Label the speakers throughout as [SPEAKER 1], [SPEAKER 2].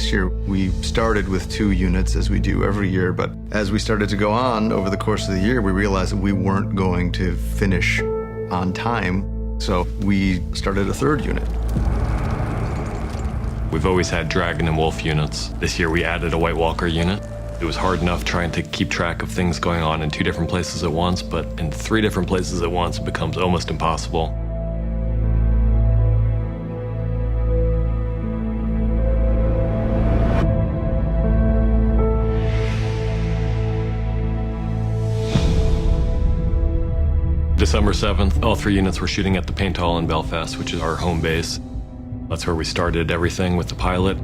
[SPEAKER 1] this year. We started with 2 units, as we do every year, but as we started to go on over the course of the year, we realized that we weren't going to finish on time, so we started a 3rd unit.
[SPEAKER 2] We've always had Dragon and Wolf units. This year we added a White Walker unit. It was hard enough trying to keep track of things going on in 2 different places at once, but in 3 different places at once it becomes almost impossible. December 7th, all 3 units were shooting at the Paint Hall in Belfast, which is our home base. That's where we started everything with the pilot.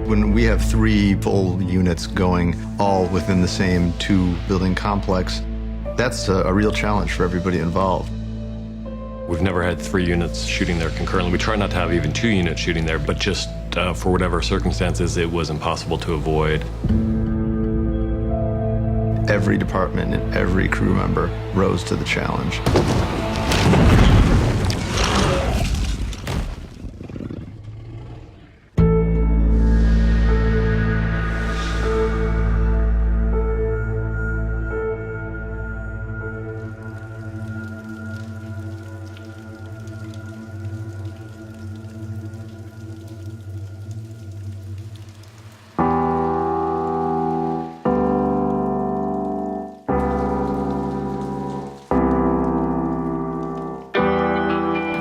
[SPEAKER 1] When we have 3 full units going all within the same 2-building complex, that's a real challenge for everybody involved.
[SPEAKER 2] We've never had 3 units shooting there concurrently. We try not to have even 2 units shooting there, but just for whatever circumstances, it was impossible to avoid.
[SPEAKER 1] Every department and every crew member rose to the challenge.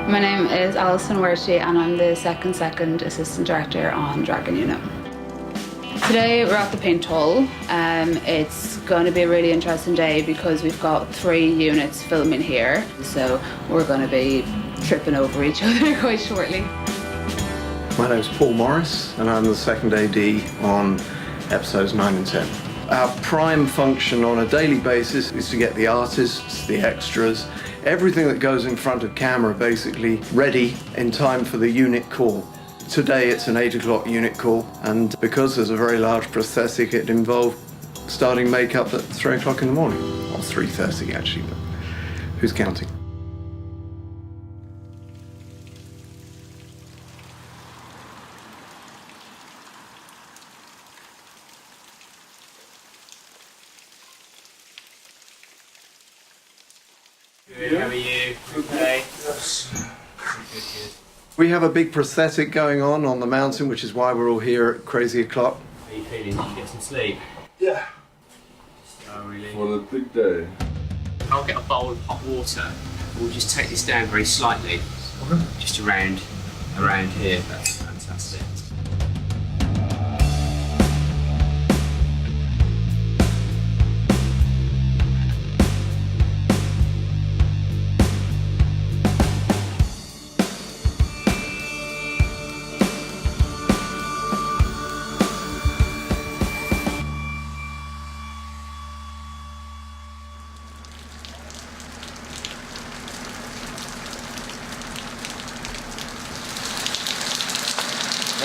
[SPEAKER 3] My name is Alison Werty and I'm the second assistant director on Dragon Unit. Today we're at the Paint Hall. It's going to be a really interesting day because we've got 3 units filming here, so we're going to be tripping over each other quite shortly.
[SPEAKER 4] My name's Paul Morris and I'm the second AD on episodes 9 and 10. Our prime function on a daily basis is to get the artists, the extras, everything that goes in front of camera basically ready in time for the unit call. Today it's an 8 o'clock unit call, and because there's a very large prosthetic, it involved starting makeup at 3 o'clock in the morning, or 3:30 actually, but who's counting?
[SPEAKER 5] Good, how are you? Okay. Good.
[SPEAKER 4] We have a big prosthetic going on the mountain, which is why we're all here at crazy o'clock.
[SPEAKER 5] Are you feeling? Did you get some sleep?
[SPEAKER 6] Yeah.
[SPEAKER 5] Oh, really?
[SPEAKER 6] For the big day.
[SPEAKER 5] I'll get a bowl of hot water. We'll just take this down very slightly. Okay. Just around here. That's fantastic.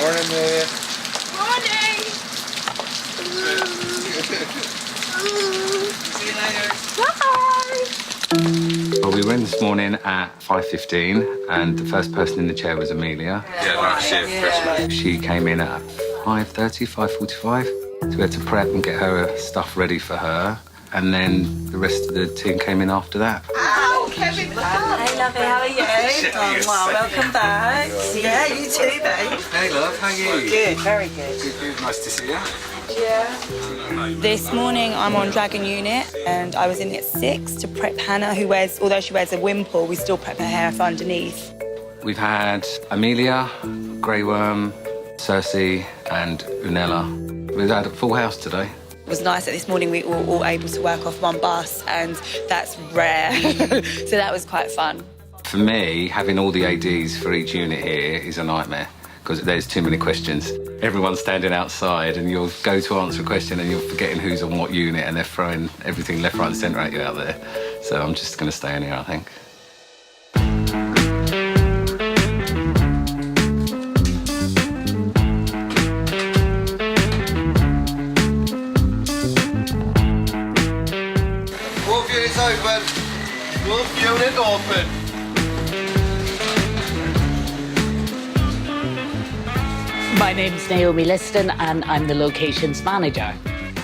[SPEAKER 6] Morning, Amelia.
[SPEAKER 7] Morning!
[SPEAKER 5] See you later.
[SPEAKER 7] Bye!
[SPEAKER 8] Well, we went this morning at 5:15 and the first person in the chair was Amelia.
[SPEAKER 6] Yeah, last year, Christmas.
[SPEAKER 8] She came in at 5:30, 5:45. So we had to prep and get her stuff ready for her. And then the rest of the team came in after that.
[SPEAKER 7] Oh, Kevin! Hey, lovey, how are you? Oh, well, welcome back. Yeah, you too, babe.
[SPEAKER 6] Hey, love, how are you?
[SPEAKER 7] Good, very good.
[SPEAKER 6] Good. Nice to see you.
[SPEAKER 9] This morning I'm on Dragon Unit and I was in at 6 to prep Hannah, who wears, although she wears a wimple, we still prep her hair for underneath.
[SPEAKER 8] We've had Amelia, Grey Worm, Cersei and Unella. We've had a full house today.
[SPEAKER 9] It was nice that this morning we were all able to work off one bus, and that's rare. So that was quite fun.
[SPEAKER 8] For me, having all the ADs for each unit here is a nightmare because there's too many questions. Everyone's standing outside and you'll go to answer a question and you're forgetting who's on what unit and they're throwing everything left, right and centre at you out there. So I'm just going to stay in here, I think.
[SPEAKER 6] Wolf unit open.
[SPEAKER 10] My name's Naomi Liston and I'm the locations manager.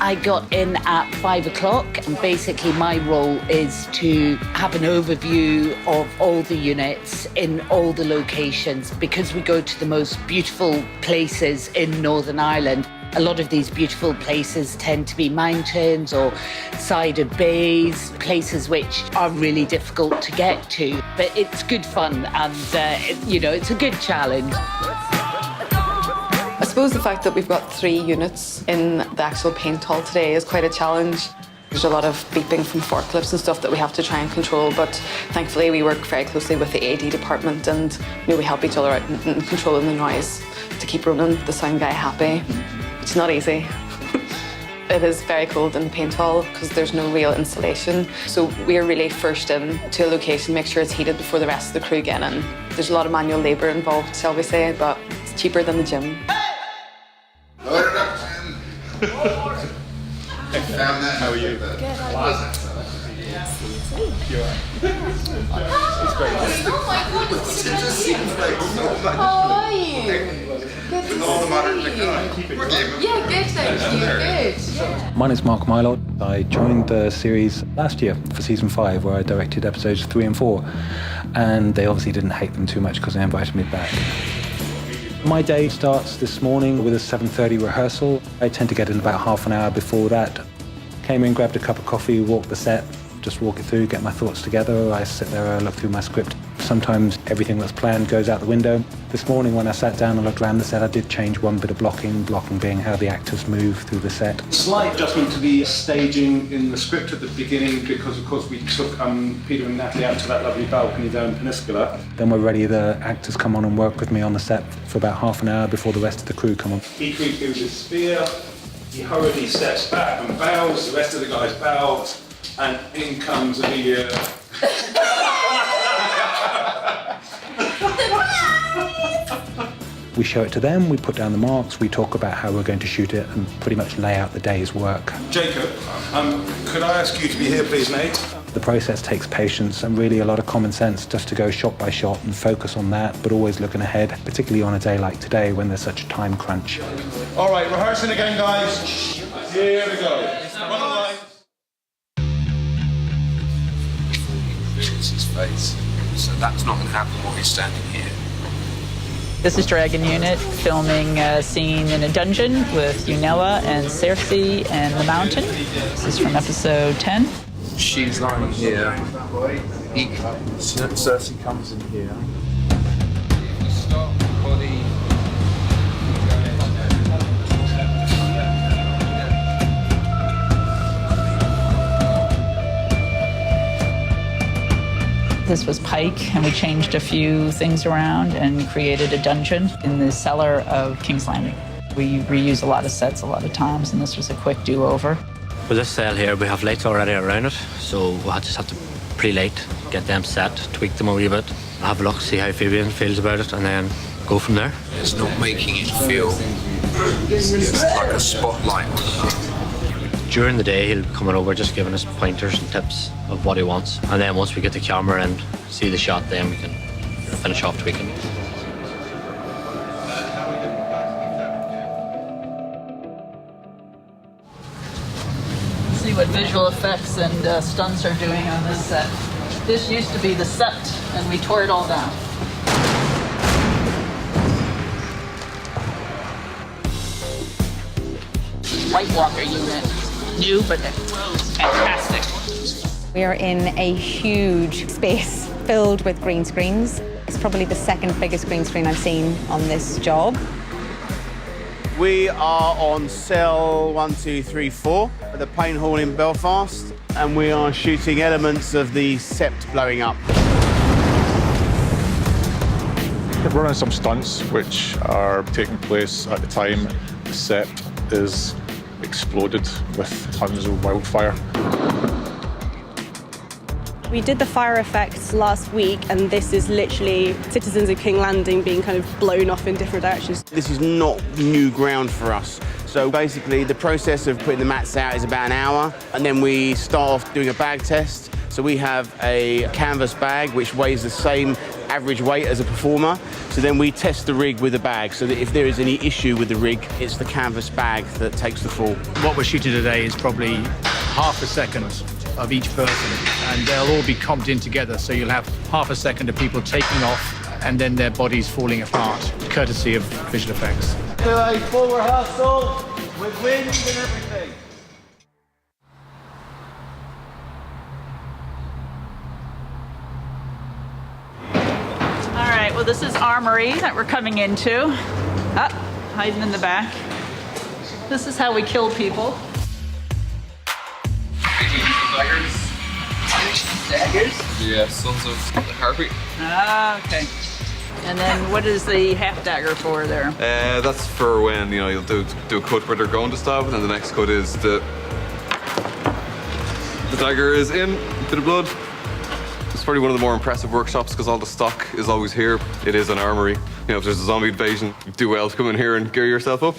[SPEAKER 10] I got in at 5 o'clock and basically my role is to have an overview of all the units in all the locations because we go to the most beautiful places in Northern Ireland. A lot of these beautiful places tend to be mountains or sided bays, places which are really difficult to get to. But it's good fun and, it's a good challenge.
[SPEAKER 11] I suppose the fact that we've got 3 units in the actual paint hall today is quite a challenge. There's a lot of beeping from forklifts and stuff that we have to try and control, but thankfully we work very closely with the AD department and we help each other out in controlling the noise to keep Ronan, the sound guy, happy. It's not easy. It is very cold in the paint hall because there's no real insulation. So we're really first in to a location, make sure it's heated before the rest of the crew get in. There's a lot of manual labour involved, shall we say, but it's cheaper than the gym.
[SPEAKER 6] Load it up, Tim. Found that. How are you? Good.
[SPEAKER 7] It's great. Oh my goodness.
[SPEAKER 6] It just seems like so much.
[SPEAKER 7] How are you? Good to
[SPEAKER 6] All the modern
[SPEAKER 7] see
[SPEAKER 6] technology.
[SPEAKER 7] you. Yeah, good, thank you. Good. Yeah.
[SPEAKER 12] My name's Mark Mylord. I joined the series last year for season 5, where I directed episodes 3 and 4. And they obviously didn't hate them too much because they invited me back. My day starts this morning with a 7:30 rehearsal. I tend to get in about half an hour before that. Came in, grabbed a cup of coffee, walked the set, just walk it through, get my thoughts together. I sit there, I look through my script. Sometimes everything that's planned goes out the window. This morning when I sat down and looked around the set, I did change one bit of blocking being how the actors move through the set.
[SPEAKER 13] Slight adjustment to the staging in the script at the beginning because, of course, we took Peter and Natalie out to that lovely balcony down Peninsula.
[SPEAKER 12] Then we're ready, the actors come on and work with me on the set for about half an hour before the rest of the crew come on.
[SPEAKER 13] He creeps through his spear, he hurriedly steps back and bows, the rest of the guys bow, and in comes Amelia.
[SPEAKER 12] We show it to them, we put down the marks, we talk about how we're going to shoot it and pretty much lay out the day's work.
[SPEAKER 13] Jacob, could I ask you to be here, please, mate?
[SPEAKER 12] The process takes patience and really a lot of common sense just to go shot by shot and focus on that, but always looking ahead, particularly on a day like today when there's such a time crunch.
[SPEAKER 13] All right, rehearsing again, guys. Here we go. Run the line.
[SPEAKER 6] It's his face. So that's not going to happen while he's standing here.
[SPEAKER 14] This is Dragon Unit, filming a scene in a dungeon with Unella and Cersei and the Mountain. This is from episode 10.
[SPEAKER 6] She's lying here. Cersei comes in here. Stop, body.
[SPEAKER 14] This was Pike, and we changed a few things around and created a dungeon in the cellar of King's Landing. We reuse a lot of sets a lot of times, and this was a quick do-over.
[SPEAKER 15] With this cell here, we have lights already around it, so we'll just have to pre-light, get them set, tweak them a wee bit, have a look, see how Fabian feels about it, and then go from there.
[SPEAKER 6] It's not making it feel like a spotlight.
[SPEAKER 15] During the day, he'll be coming over just giving us pointers and tips of what he wants. And then once we get the camera and see the shot, then we can finish off tweaking.
[SPEAKER 14] See what visual effects and stunts are doing on this set. This used to be the set, and we tore it all down. White Walker unit. New, but fantastic.
[SPEAKER 16] We are in a huge space filled with green screens. It's probably the second biggest green screen I've seen on this job.
[SPEAKER 17] We are on cell 1234 at the Paint Hall in Belfast, and we are shooting elements of the Sept blowing up.
[SPEAKER 18] We're running some stunts which are taking place at the time the Sept is exploded with tons of wildfire.
[SPEAKER 19] We did the fire effects last week, and this is literally citizens of King Landing being kind of blown off in different directions.
[SPEAKER 17] This is not new ground for us. So basically the process of putting the mats out is about an hour, and then we start off doing a bag test. So So we have a canvas bag which weighs the same average weight as a performer. So then we test the rig with the bag so that if there is any issue with the rig, it's the canvas bag that takes the fall.
[SPEAKER 20] What we're shooting today is probably half a second of each person, and they'll all be comped in together. So you'll have half a second of people taking off and then their bodies falling apart, courtesy of visual effects.
[SPEAKER 17] Do a full rehearsal with wings and everything.
[SPEAKER 14] All right, well, this is Armory that we're coming into. Hiding in the back. This is how we kill people.
[SPEAKER 6] Daggers? Yeah, Sons of Harpy.
[SPEAKER 14] Ah, okay. And then what is the half dagger for there?
[SPEAKER 21] That's for when, you know, you'll do a cut where they're going to stab, and then the next cut is the dagger is in, a bit of blood. It's probably one of the more impressive workshops because all the stock is always here. It is an armory. You know, if there's a zombie invasion, you do well to come in here and gear yourself up.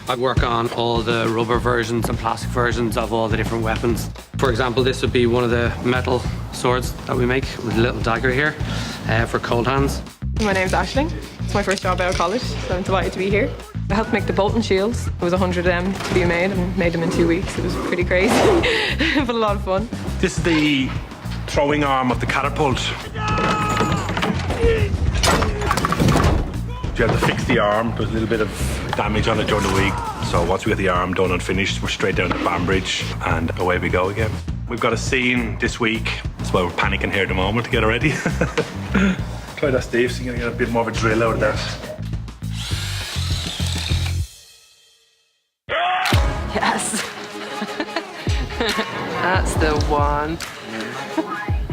[SPEAKER 22] I work on all the rubber versions and plastic versions of all the different weapons. For example, this would be one of the metal swords that we make with a little dagger here for cold hands.
[SPEAKER 23] My name's Aisling. It's my first job out of college, so I'm delighted to be here. I helped make the Bolton shields. It was 100 of them to be made and made them in 2 weeks. It was pretty crazy, but a lot of fun.
[SPEAKER 13] This is the throwing arm of the catapult. You have to fix the arm. There's a little bit of damage on it during the week. So once we get the arm done and finished, we're straight down to Banbridge and away we go again. We've got a scene this week. That's why we're panicking here at the moment to get it ready. Try that, Steve, so you're going to get a bit more of a drill out of that.
[SPEAKER 23] Yes. That's the one.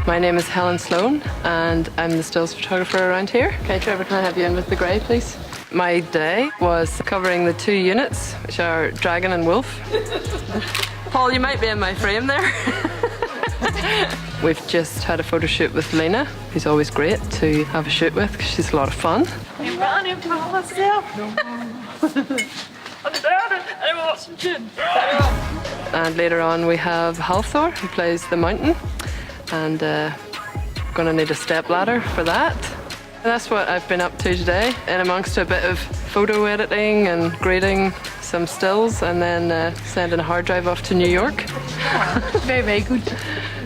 [SPEAKER 23] My name is Helen Sloan, and I'm the stills photographer around here. Okay, Trevor, can I have you in with the grey, please? My day was covering the 2 units, which are Dragon and Wolf. Paul, you might be in my frame there. We've just had a photo shoot with Lena, who's always great to have a shoot with because she's a lot of fun.
[SPEAKER 14] I'm running to myself. I'm down and I want some gin.
[SPEAKER 23] And later on we have Halthor, who plays the mountain, and gonna need a step ladder for that. That's what I've been up to today, in amongst a bit of photo editing and grading some stills, and then sending a hard drive off to New York.
[SPEAKER 14] Very, very good.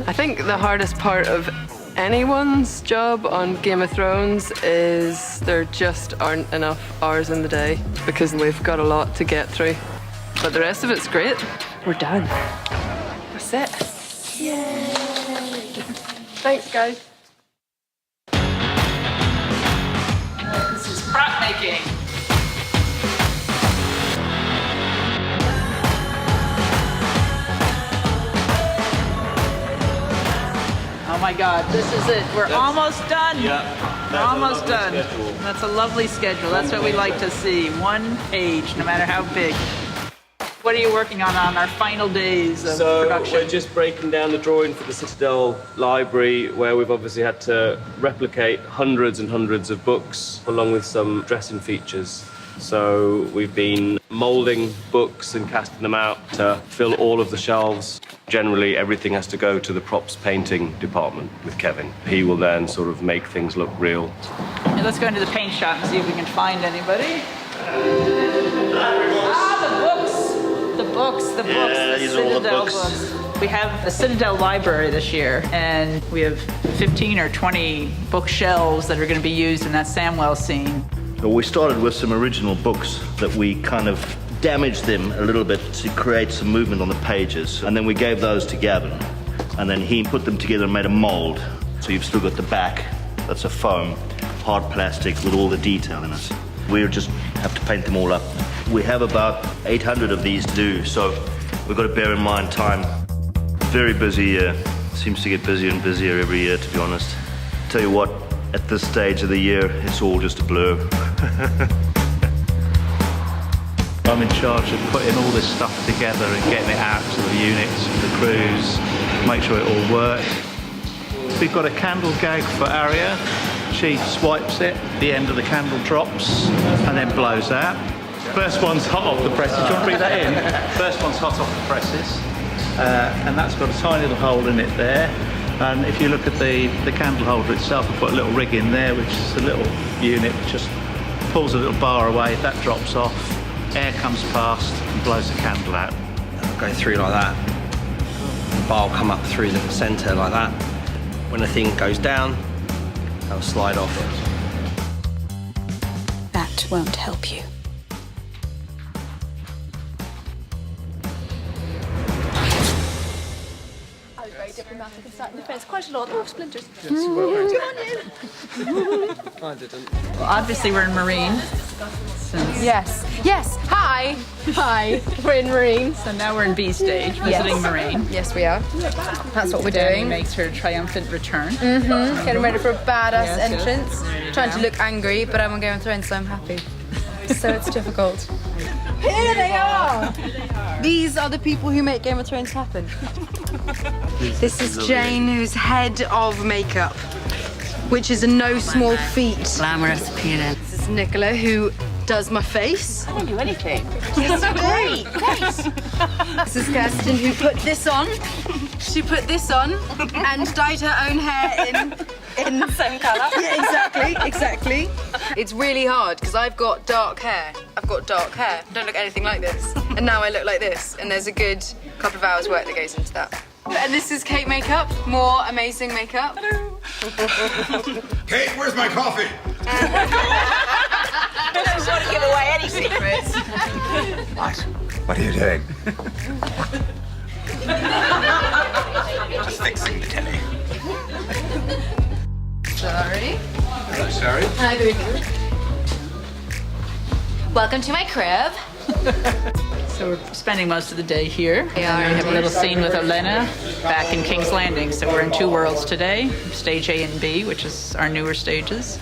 [SPEAKER 23] I think the hardest part of anyone's job on Game of Thrones is there just aren't enough hours in the day because we've got a lot to get through. But the rest of it's great. We're done. That's it. Yay! Thanks, guys.
[SPEAKER 14] This is prop making. Oh my God, this is it. We're almost done.
[SPEAKER 24] Yeah.
[SPEAKER 14] We're almost done. That's a lovely schedule. That's what we like to see. 1 page, no matter how big. What are you working on our final days of production?
[SPEAKER 24] We're just breaking down the drawing for the Citadel Library, where we've obviously had to replicate hundreds and hundreds of books, along with some dressing features. So we've been moulding books and casting them out to fill all of the shelves. Generally, everything has to go to the props painting department with Kevin. He will then sort of make things look real.
[SPEAKER 14] Yeah, let's go into the paint shop and see if we can find anybody. The books, the Citadel books. We have the Citadel Library this year, and we have 15 or 20 bookshelves that are going to be used in that Samwell scene.
[SPEAKER 25] Well, we started with some original books that we kind of damaged them a little bit to create some movement on the pages, and then we gave those to Gavin, and then he put them together and made a mold. So you've still got the back, that's a foam, hard plastic with all the detail in it. We just have to paint them all up. We have about 800 of these to do, so we've got to bear in mind time. Very busy year. Seems to get busier and busier every year, to be honest. Tell you what, at this stage of the year, it's all just a blur.
[SPEAKER 26] I'm in charge of putting all this stuff together and getting it out to the units, the crews, make sure it all works. We've got a candle gag for Aria. She swipes it, the end of the candle drops, and then blows out. First one's hot off the presses. Do you want to bring that in? First one's hot off the presses, and that's got a tiny little hole in it there. And if you look at the candle holder itself, we put a little rig in there, which is a little unit that just pulls a little bar away. That drops off, air comes past and blows the candle out.
[SPEAKER 1] It'll go through like that. The bar will come up through the centre like that. When the thing goes down, it'll slide off.
[SPEAKER 2] That won't help you.
[SPEAKER 3] Very diplomatic and sat in the fence. Quite a lot. Oh, splinters.
[SPEAKER 14] I didn't. Well, obviously we're in Marine.
[SPEAKER 3] Yes. Yes. Hi. Hi. We're in Marine.
[SPEAKER 14] So now we're in B stage, visiting Marine.
[SPEAKER 3] Yes, we are. That's what we're doing.
[SPEAKER 14] Makes her triumphant return.
[SPEAKER 3] Getting ready for a badass
[SPEAKER 14] Yes, yes.
[SPEAKER 3] entrance. Trying to look angry, but I'm on Game of Thrones, so I'm happy. So it's difficult. Here they are. These are the people who make Game of Thrones happen. This is Jane, who's head of makeup, which is a no small feat.
[SPEAKER 4] Glamorous appearance.
[SPEAKER 3] This is Nicola, who does my face.
[SPEAKER 4] I don't do anything.
[SPEAKER 3] Yes, you do. Great. This is Kirsten, who put this on. She put this on and dyed her own hair in the same colour. Yeah, exactly. It's really hard because I've got dark hair. I don't look anything like this. And now I look like this. And there's a good couple of hours work that goes into that. And this is Kate Makeup. More amazing makeup. Hello.
[SPEAKER 5] Kate, where's my coffee?
[SPEAKER 3] I don't want to give away any secrets.
[SPEAKER 5] What are you doing? Just fixing the telly.
[SPEAKER 3] Sorry.
[SPEAKER 5] Hello, sorry.
[SPEAKER 3] Hi, good evening. Welcome to my crib.
[SPEAKER 14] So we're spending most of the day here.
[SPEAKER 3] We are.
[SPEAKER 14] We have a little scene with Elena back in King's Landing. So we're in two worlds today, stage A and B, which is our newer stages,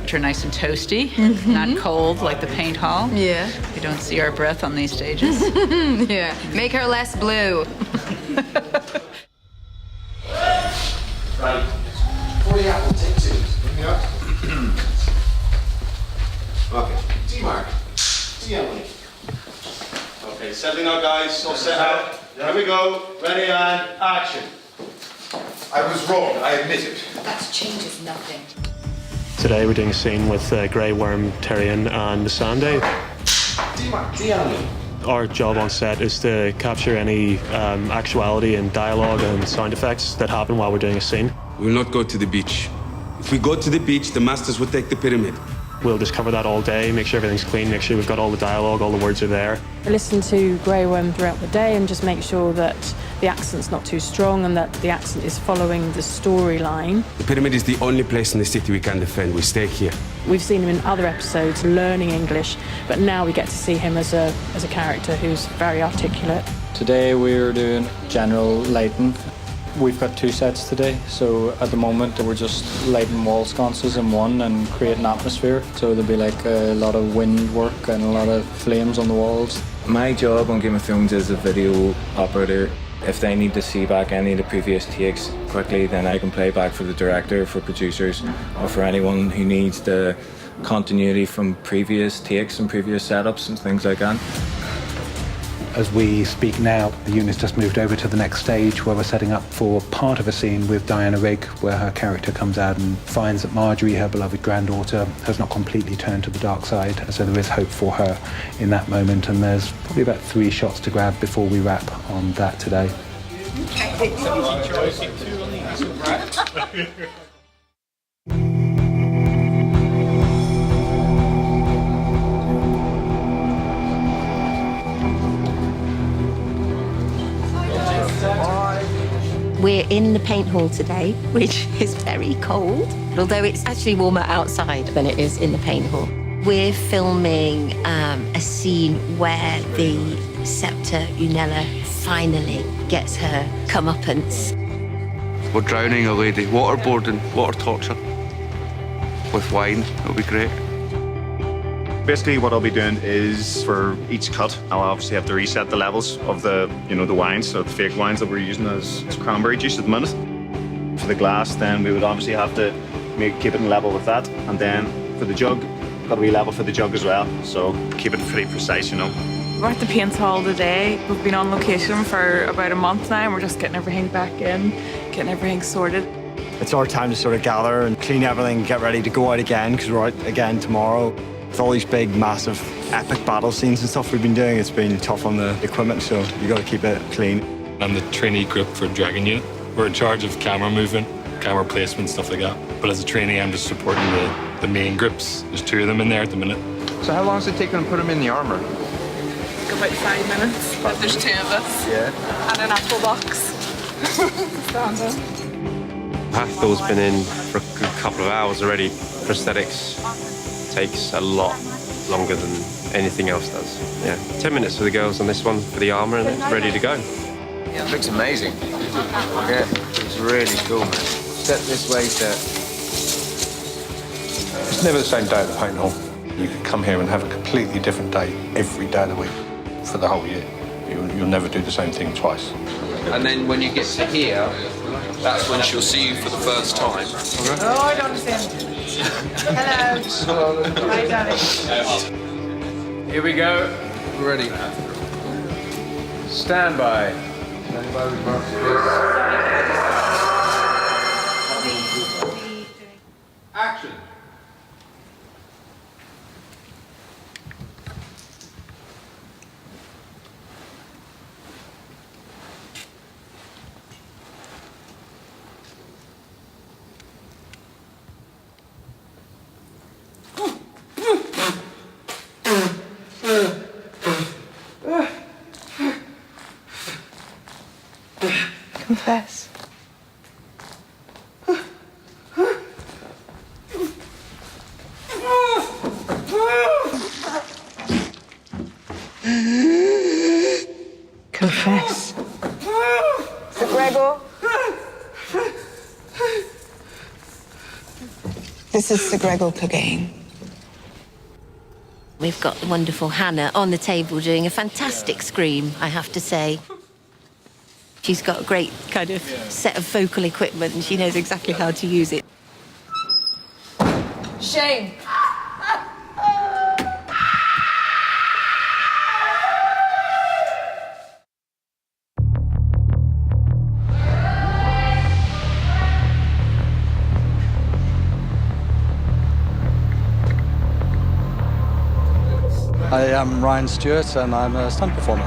[SPEAKER 14] which are nice and toasty, not cold like the paint hall.
[SPEAKER 3] Yeah.
[SPEAKER 14] We don't see our breath on these stages.
[SPEAKER 3] Yeah. Make her less blue.
[SPEAKER 5] Right. 40 apple, take two. Bring me up. Okay. T-Mark. T-Emily. Okay, settling out, guys. All set out. Here we go. Ready and action. I was wrong, I admit it.
[SPEAKER 3] That changes nothing.
[SPEAKER 13] Today we're doing a scene with Grey Worm, Tyrion and Missandei.
[SPEAKER 5] T-Mark. T-Emily.
[SPEAKER 13] Our job on set is to capture any actuality and dialogue and sound effects that happen while we're doing a scene.
[SPEAKER 9] We will not go to the beach. If we go to the beach, the masters will take the pyramid.
[SPEAKER 13] We'll just cover that all day, make sure everything's clean, make sure we've got all the dialogue, all the words are there.
[SPEAKER 19] I listen to Grey Worm throughout the day and just make sure that the accent's not too strong and that the accent is following the storyline.
[SPEAKER 9] The pyramid is the only place in the city we can defend. We stay here.
[SPEAKER 19] We've seen him in other episodes learning English, but now we get to see him as a character who's very articulate.
[SPEAKER 27] Today we're doing General Lighting. We've got two sets today, so at the moment we're just lighting wall sconces in one and creating atmosphere. So there'll be like a lot of wind work and a lot of flames on the walls.
[SPEAKER 28] My job on Game of Thrones is a video operator. If they need to see back any of the previous takes quickly, then I can play back for the director, for producers, or for anyone who needs the continuity from previous takes and previous setups and things like that.
[SPEAKER 12] As we speak now, the unit's just moved over to the next stage where we're setting up for part of a scene with Diana Rigg, where her character comes out and finds that Marjorie, her beloved granddaughter, has not completely turned to the dark side. So there is hope for her in that moment, and there's probably about 3 shots to grab before we wrap on that today.
[SPEAKER 4] We're in the paint hall today, which is very cold, although it's actually warmer outside than it is in the paint hall. We're filming a scene where the Septa Unella finally gets her comeuppance.
[SPEAKER 21] We're drowning a lady, waterboarding, water torture. With wine, it'll be great.
[SPEAKER 29] Basically, what I'll be doing is for each cut, I'll obviously have to reset the levels of the wines, so the fake wines that we're using as cranberry juice at the minute. For the glass, then we would obviously have to keep it in level with that, and then for the jug, got to be level for the jug as well. So keep it pretty precise, you know.
[SPEAKER 30] We're at the paint hall today. We've been on location for about a month now, and we're just getting everything back in.
[SPEAKER 23] getting everything sorted.
[SPEAKER 7] It's our time to sort of gather and clean everything, get ready to go out again, because we're out again tomorrow. With all these big, massive, epic battle scenes and stuff we've been doing, it's been tough on the equipment, so you got to keep it clean.
[SPEAKER 13] I'm the trainee grip for Dragon Unit. We're in charge of camera movement, camera placement, stuff like that. But as a trainee, I'm just supporting the main grips. There's 2 of them in there at the minute.
[SPEAKER 8] So how long does it take them to put them in the armour?
[SPEAKER 23] About 5 minutes, if there's 2 of us.
[SPEAKER 8] Yeah.
[SPEAKER 23] And an apple box. Standard.
[SPEAKER 10] Hathor's been in for a good couple of hours already. Prosthetics takes a lot longer than anything else does. Yeah, 10 minutes for the girls on this one for the armour and it's ready to go.
[SPEAKER 8] Yeah, it looks amazing. Yeah, it's really cool, man. Step this way, sir.
[SPEAKER 11] It's never the same day at the paint hall. You can come here and have a completely different day every day of the week for the whole year. You'll never do the same thing twice.
[SPEAKER 8] And then when you get to here, that's when she'll see you for the first time.
[SPEAKER 23] Oh, I don't understand. Hello. Hi, darling.
[SPEAKER 8] Here we go. We're ready. Stand by. Action.
[SPEAKER 23] Confess. Confess.
[SPEAKER 2] Sir Gregor. This is Sir Gregor Clegane.
[SPEAKER 4] We've got the wonderful Hannah on the table doing a fantastic scream, I have to say. She's got a great kind of set of vocal equipment and she knows exactly how to use it.
[SPEAKER 23] Shame.
[SPEAKER 7] I am Ryan Stewart and I'm a stunt performer.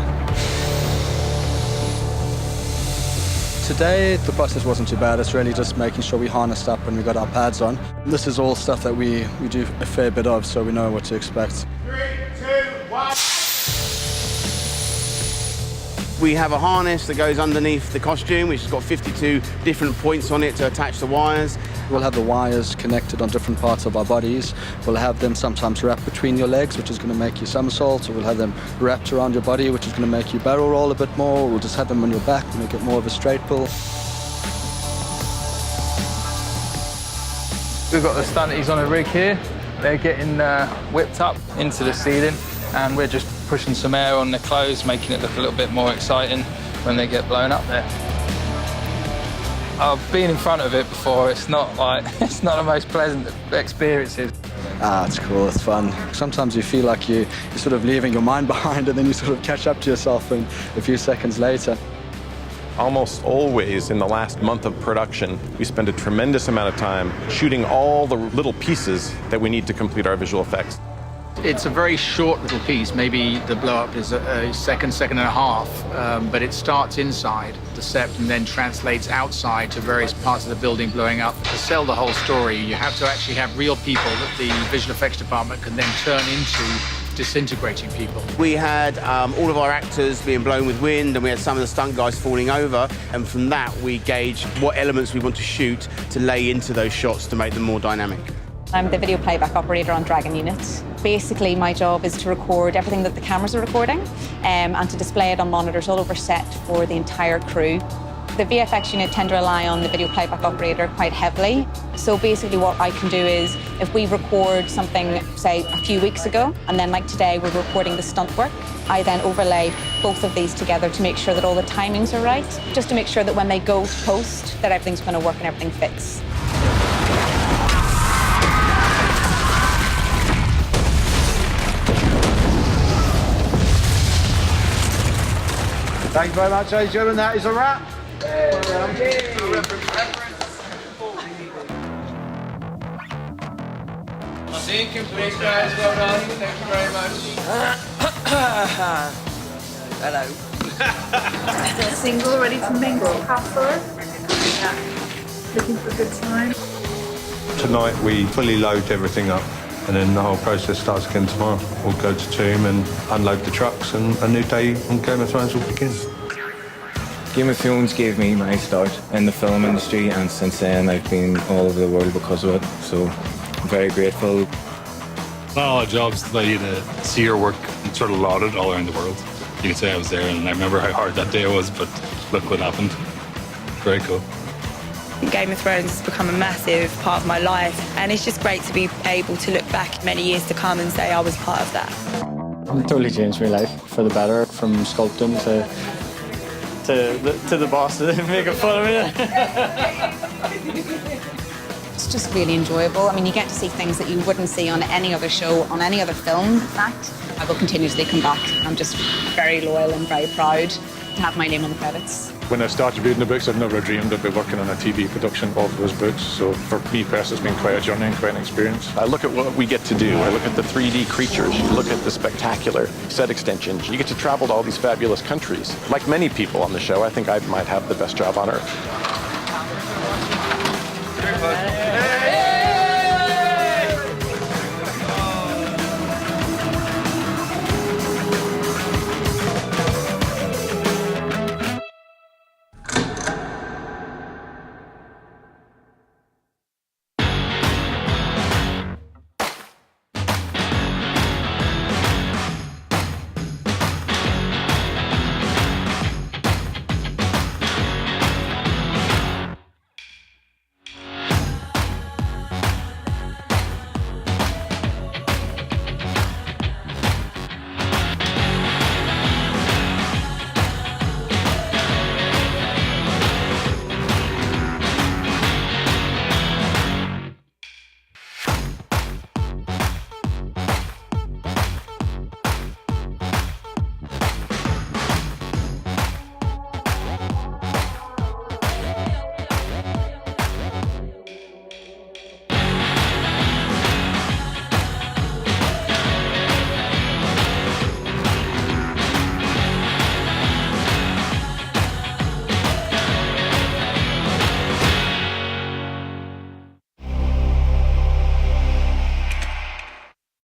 [SPEAKER 7] Today, the process wasn't too bad. It's really just making sure we harnessed up and we got our pads on. This is all stuff that we do a fair bit of, so we know what to expect.
[SPEAKER 15] 3, 2, 1. We have a harness that goes underneath the costume, which has got 52 different points on it to attach the wires.
[SPEAKER 7] We'll have the wires connected on different parts of our bodies. We'll have them sometimes wrapped between your legs, which is going to make you somersault, or we'll have them wrapped around your body, which is going to make you barrel roll a bit more. We'll just have them on your back to make it more of a straight pull.
[SPEAKER 27] We've got the stunties on a rig here. They're getting whipped up into the ceiling, and we're just pushing some air on the clothes, making it look a little bit more exciting when they get blown up there. I've been in front of it before. It's not the most pleasant experiences.
[SPEAKER 7] It's cool, it's fun. Sometimes you feel like you're sort of leaving your mind behind and then you sort of catch up to yourself a few seconds later.
[SPEAKER 16] Almost always in the last month of production, we spend a tremendous amount of time shooting all the little pieces that we need to complete our visual effects.
[SPEAKER 17] It's a very short little piece. Maybe the blow-up is a second and a half, but it starts inside the set and then translates outside to various parts of the building blowing up. To sell the whole story, you have to actually have real people that the visual effects department can then turn into disintegrating people.
[SPEAKER 15] We had all of our actors being blown with wind, and we had some of the stunt guys falling over, and from that we gauge what elements we want to shoot to lay into those shots to make them more dynamic.
[SPEAKER 18] I'm the video playback operator on Dragon Unit. Basically, my job is to record everything that the cameras are recording and to display it on monitors all over set for the entire crew. The VFX unit tend to rely on the video playback operator quite heavily. So basically what I can do is, if we record something, say, a few weeks ago, and then like today we're recording the stunt work, I then overlay both of these together to make sure that all the timings are right, just to make sure that when they go to post, that everything's going to work and everything fits.
[SPEAKER 15] Thank you very much, ladies and gentlemen. That is a wrap.
[SPEAKER 8] Scene complete, guys. Well done. Thank you very much. Hello.
[SPEAKER 1] Still single, ready to mingle. Pastor? Yeah. Looking for a good time.
[SPEAKER 11] Tonight we fully load everything up, and then the whole process starts again tomorrow. We'll go to Tomb and unload the trucks, and a new day on Game of Thrones will begin.
[SPEAKER 28] Game of Thrones gave me my start in the film industry, and since then I've been all over the world because of it. So I'm very grateful.
[SPEAKER 13] Not a lot of jobs allow you to see your work sort of lauded all around the world. You could say I was there, and I remember how hard that day was, but look what happened. Very cool.
[SPEAKER 3] Game of Thrones has become a massive part of my life, and it's just great to be able to look back many years to come and say I was part of that.
[SPEAKER 27] It totally changed my life for the better, from sculpting to the boss making fun of me.
[SPEAKER 18] It's just really enjoyable. I mean, you get to see things that you wouldn't see on any other show, on any other film, in fact. I will continuously come back. I'm just very loyal and very proud to have my name on the credits.
[SPEAKER 11] When I started reading the books, I'd never dreamed I'd be working on a TV production of those books. So for me personally, it's been quite a journey and quite an experience.
[SPEAKER 16] I look at what we get to do. I look at the 3D creatures. You look at the spectacular set extensions. You get to travel to all these fabulous countries. Like many people on the show, I think I might have the best job on earth.